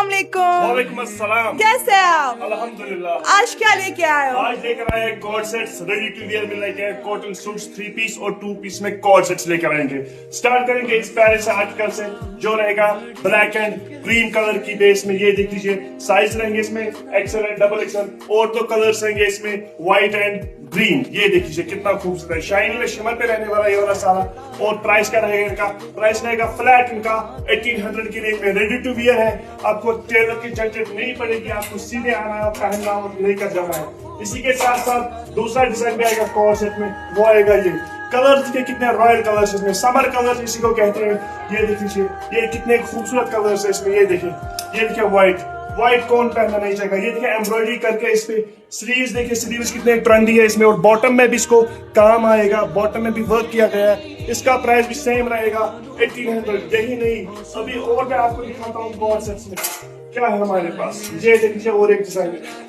अस्सलाम वालेकुम। वालेकुम अस्सलाम। कैसे हैं आप? अल्हम्दुलिल्लाह। आज क्या लेके आए हो? आज लेकर आए co-ord sets ready to wear में लेके आए कॉटन सूट्स 3 पीस और 2 पीस में कॉर्ड सेट्स लेकर आएंगे। स्टार्ट करेंगे इस प्यारे से आर्टिकल से जो रहेगा ब्लैक एंड क्रीम कलर की बेस में। ये देख लीजिए साइज रहेंगे इसमें एक्सएल एंड डबल एक्सएल और तो कलर्स रहेंगे इसमें व्हाइट एंड ग्रीन। ये देख लीजिए कितना खूबसूरत है, शाइनी में शिमर पे रहने वाला ये वाला सारा। और प्राइस क्या रहेगा इनका? प्राइस रहेगा फ्लैट इनका 1800 की रेंज में। रेडी टू वियर है, आपको टेलर की झंझट नहीं पड़ेगी, आपको सीधे आना है, पहनना और लेकर जाना है। इसी के साथ साथ दूसरा डिजाइन भी आएगा कॉर्ड सेट में, वो आएगा ये कलर्स के कितने रॉयल कलर्स इसमें, समर कलर्स इसी को कहते हैं। ये देख लीजिए ये कितने खूबसूरत कलर्स है इसमें। ये देखिए व्हाइट कौन पहनना नहीं चाहेगा। ये देखिए एम्ब्रॉयडरी करके इस पे स्लीव्स, देखिए स्लीव्स कितने ट्रेंडी है इसमें। और बॉटम में भी इसको काम आएगा, बॉटम में भी वर्क किया गया है। इसका प्राइस भी सेम रहेगा 1800। यही नहीं अभी और मैं आपको दिखाता हूँ कॉर्ड सेट्स में क्या है हमारे पास। ये देखिए और एक डिजाइन है,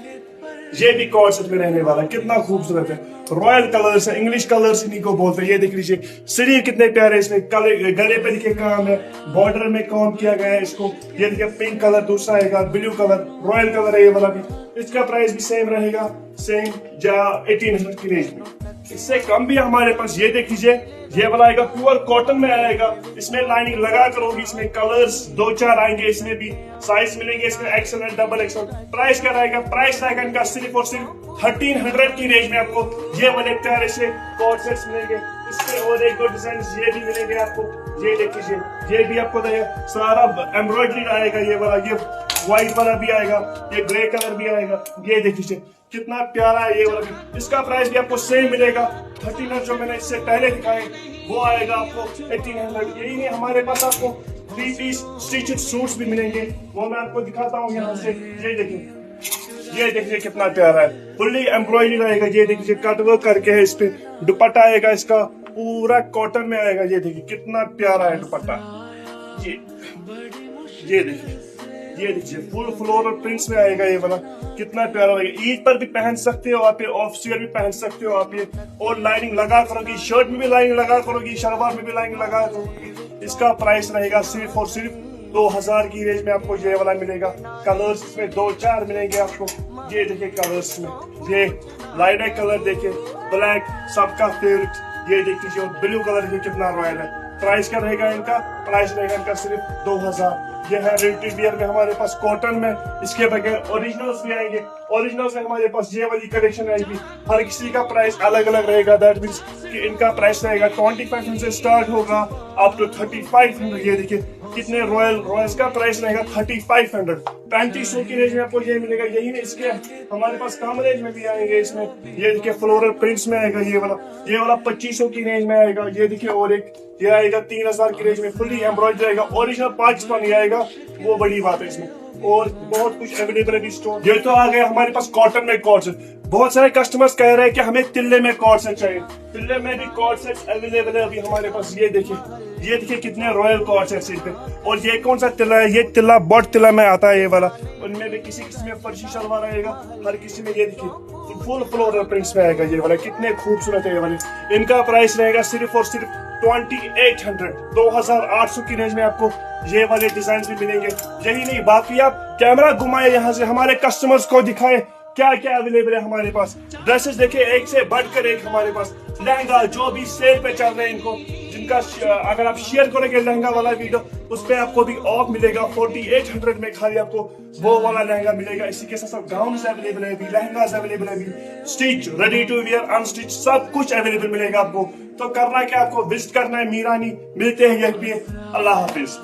ये भी कॉर्ड सेट में रहने वाला, कितना खूबसूरत है। रॉयल कलर्स है, इंग्लिश कलर्स इन्हीं को बोलते हैं। ये देख लीजिए स्लीव कितने प्यारे इसमें, गले पे देखिए काम है, बॉर्डर में काम किया गया है इसको। ये देखिए पिंक कलर दूसरा आएगा, ब्लू कलर, रॉयल कलर है ये वाला भी। इसका प्राइस भी सेम रहेगा, सेम 1800 की रेंज में। इससे कम भी हमारे पास ये देख लीजिए, ये वाला आएगा प्योर कॉटन में आएगा। इसमें लाइनिंग लगा कर होगी, इसमें कलर्स 2-4 आएंगे, इसमें भी साइज मिलेंगे इसमें XL and double XL. Price क्या रहेगा? प्राइस रहेगा इनका सिर्फ और सिर्फ 1300 की रेंज में आपको ये वाले प्यारे से कॉर्ड सेट्स मिलेंगे। इसमें और एक दो डिजाइन ये भी मिलेंगे आपको। ये देख लीजिए ये भी आपको सारा एम्ब्रॉयडरी आएगा, ये वाला, ये व्हाइट वाला भी आएगा, ये ग्रे कलर भी आएगा। ये देख लीजिए कितना प्यारा है ये वाला भी। इसका प्राइस भी आपको सेम मिलेगा 1300, जो मैंने इससे पहले दिखाए वो आएगा आपको 1800। यही नहीं हमारे पास आपको 3 पीस स्टिचड सूट्स भी मिलेंगे, वो मैं आपको दिखाता हूँ यहाँ से। ये देखिए कितना प्यारा है, फुल्ली एम्ब्रॉयडरी रहेगा। ये देखिए कट वर्क करके है, इस पे दुपट्टा आएगा इसका पूरा कॉटन में आएगा। ये देखिए कितना प्यारा है दुपट्टा। ये देखिए फुल फ्लोरल प्रिंट्स में आएगा ये वाला, कितना प्यारा लगेगा। ईद पर भी पहन सकते हो आप, ऑफ वियर भी पहन सकते हो आप ये। और लाइनिंग लगा करोगी, शर्ट में भी लाइनिंग लगा करोगी, शलवार में भी लाइनिंग लगा करोगी। इसका प्राइस रहेगा सिर्फ और सिर्फ 2000 की रेंज में आपको ये वाला मिलेगा। कलर्स इसमें 2-4 मिलेंगे आपको। ये देखिए कलर्स में, ये लाइट कलर देखिए, ब्लैक सबका फेवरेट। ये देख लीजिए और ब्लू कलर भी कितना रॉयल है। प्राइस क्या रहेगा इनका? प्राइस रहेगा इनका सिर्फ 2000। ये है रेडी टू वियर में हमारे पास कॉटन में। इसके बगैर ओरिजिनल्स भी आएंगे, ओरिजिनल्स में हमारे पास ये वाली कलेक्शन आएगी। हर किसी का प्राइस अलग अलग रहेगा। दैट मीन्स कि इनका प्राइस रहेगा 2500 से स्टार्ट होगा अप टू 3500। ये देखिए कितने रॉयल्स का प्राइस रहेगा 3500। 3500 की रेंज में आपको ये मिलेगा। यही नहीं इसके हमारे पास कम रेंज में भी आएंगे इसमें। ये देखिए फ्लोरल प्रिंट्स में आएगा ये वाला 2500 की रेंज में आएगा। ये देखिए और एक ये आएगा 3000 की रेंज में, फुल्ली एम्ब्रॉयडरी आएगा, ओरिजिनल पाकिस्तानी आएगा, वो बड़ी बात है इसमें। और बहुत कुछ अवेलेबल है स्टोर। ये तो आ गया हमारे पास कॉटन में कॉर्ड सेट। बहुत सारे कस्टमर्स कह रहे हैं कि हमें तिल्ले में कॉर्ड सेट चाहिए। तिल्ले में भी कॉर्ड सेट अवेलेबल है अभी हमारे पास। ये देखिए कितने रॉयल कॉर्ड सेट्स हैं। और ये कौन सा तिल्ला है? ये तिल्ला बॉट तिल्ला में आता है ये वाला। उनमें भी किसी में फर्शी शलवार आएगा, हर किसी में ये देखिए फुल फ्लोरल प्रिंट्स में आएगा ये वाला। कितने खूबसूरत है ये वाले। इनका प्राइस रहेगा सिर्फ और सिर्फ 2800, 2800 की रेंज में आपको ये वाले डिजाइन भी मिलेंगे। यही नहीं, बाकी आप कैमरा घुमाए यहाँ से, हमारे कस्टमर्स को दिखाए क्या क्या अवेलेबल है हमारे पास। ड्रेसेस देखिए एक से बढ़कर एक हमारे पास। लहंगा जो भी सेल पे चल रहे हैं इनको, जिनका अगर आप शेयर करोगे लहंगा वाला वीडियो, उस पे आपको भी ऑफ मिलेगा 4800 में। खाली आपको वो वाला लहंगा मिलेगा। इसी के साथ साथ गाउन अवेलेबल है, लहंगा अवेलेबल है, stitch, ready to wear, unstitch, सब कुछ अवेलेबल मिलेगा आपको। तो करना क्या, आपको विजिट करना है मीरानी। मिलते हैं यहीं पे। अल्लाह हाफिज।